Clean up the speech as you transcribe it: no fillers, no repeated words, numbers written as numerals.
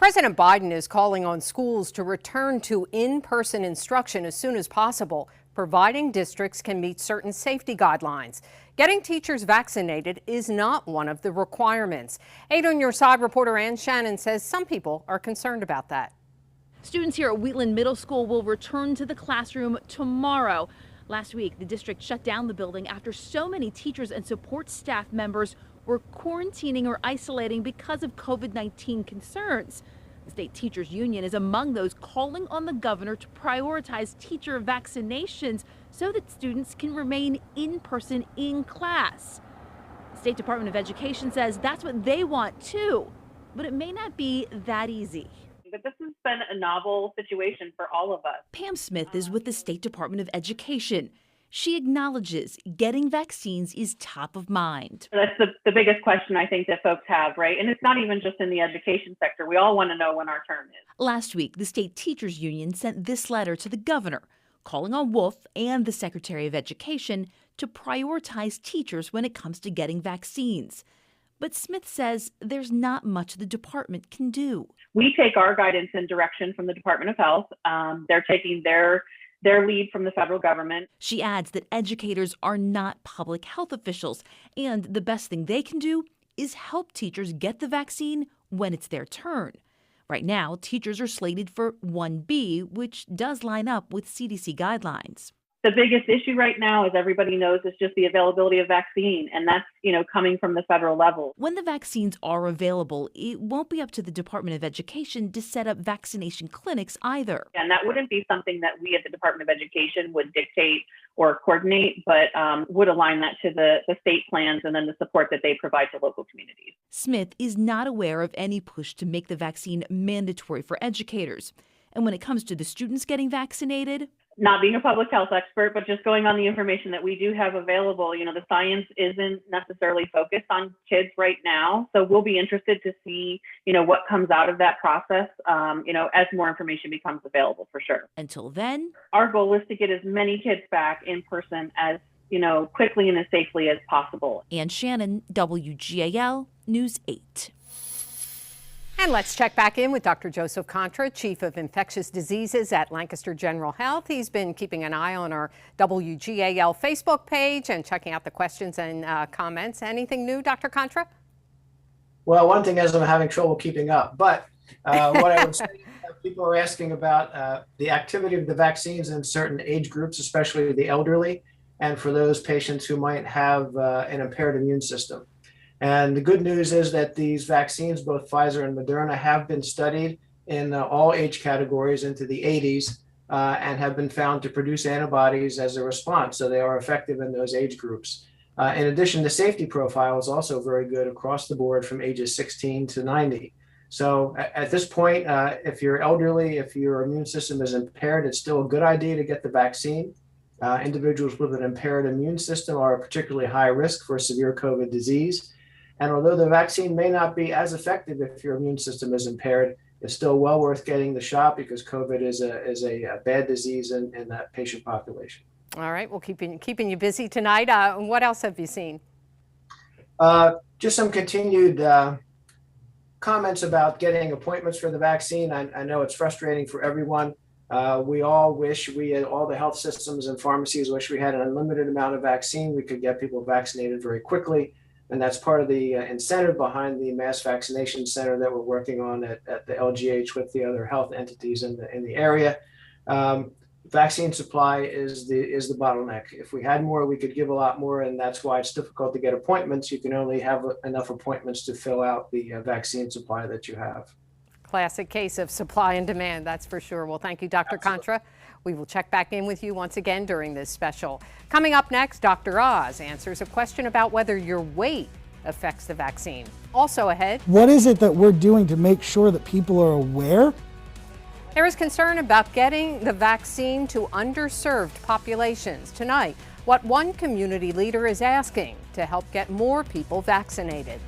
President Biden is calling on schools to return to in-person instruction as soon as possible, providing districts can meet certain safety guidelines. Getting teachers vaccinated is not one of the requirements. 8 on Your Side reporter Ann Shannon says some people are concerned about that. Students here at Wheatland Middle School will return to the classroom tomorrow. Last week, the district shut down the building after so many teachers and support staff members were quarantining or isolating because of COVID-19 concerns. The state teachers union is among those calling on the governor to prioritize teacher vaccinations so that students can remain in person in class. The State Department of Education says that's what they want too, but it may not be that easy. But this has been a novel situation for all of us. Pam Smith is with the State Department of Education. She acknowledges getting vaccines is top of mind. That's the biggest question I think that folks have, right? And it's not even just in the education sector. We all want to know when our term is. Last week, the state teachers union sent this letter to the governor, calling on Wolf and the Secretary of Education to prioritize teachers when it comes to getting vaccines. But Smith says there's not much the department can do. We take our guidance and direction from the Department of Health. They're taking their lead from the federal government. She adds that educators are not public health officials, and the best thing they can do is help teachers get the vaccine when it's their turn. Right now, teachers are slated for 1B, which does line up with CDC guidelines. The biggest issue right now, as everybody knows, is just the availability of vaccine, and that's, coming from the federal level. When the vaccines are available, it won't be up to the Department of Education to set up vaccination clinics either. And that wouldn't be something that we at the Department of Education would dictate or coordinate, but would align that to the state plans and then the support that they provide to local communities. Smith is not aware of any push to make the vaccine mandatory for educators. And when it comes to the students getting vaccinated, not being a public health expert, but just going on the information that we do have available, the science isn't necessarily focused on kids right now. So we'll be interested to see, what comes out of that process, as more information becomes available for sure. Until then, our goal is to get as many kids back in person as, quickly and as safely as possible. Ann Shannon, WGAL News 8. And let's check back in with Dr. Joseph Contra, Chief of Infectious Diseases at Lancaster General Health. He's been keeping an eye on our WGAL Facebook page and checking out the questions and comments. Anything new, Dr. Contra? Well, one thing is I'm having trouble keeping up, but what I would say, people are asking about the activity of the vaccines in certain age groups, especially the elderly, and for those patients who might have an impaired immune system. And the good news is that these vaccines, both Pfizer and Moderna, have been studied in all age categories into the 80s and have been found to produce antibodies as a response. So they are effective in those age groups. In addition, the safety profile is also very good across the board from ages 16 to 90. So at this point, if you're elderly, if your immune system is impaired, it's still a good idea to get the vaccine. Individuals with an impaired immune system are particularly high risk for severe COVID disease. And although the vaccine may not be as effective if your immune system is impaired, it's still well worth getting the shot because COVID is a bad disease in that patient population. All right, well, keeping you busy tonight. What else have you seen? Just some continued comments about getting appointments for the vaccine. I know it's frustrating for everyone. We all wish all the health systems and pharmacies wish we had an unlimited amount of vaccine. We could get people vaccinated very quickly. And that's part of the incentive behind the mass vaccination center that we're working on at the LGH with the other health entities in the area. Vaccine supply is the bottleneck. If we had more, we could give a lot more, and that's why it's difficult to get appointments. You can only have enough appointments to fill out the vaccine supply that you have. Classic case of supply and demand, that's for sure. Well, thank you, Dr. Contra. We will check back in with you once again during this special. Coming up next, Dr. Oz answers a question about whether your weight affects the vaccine. Also ahead, what is it that we're doing to make sure that people are aware? There is concern about getting the vaccine to underserved populations. Tonight, what one community leader is asking to help get more people vaccinated.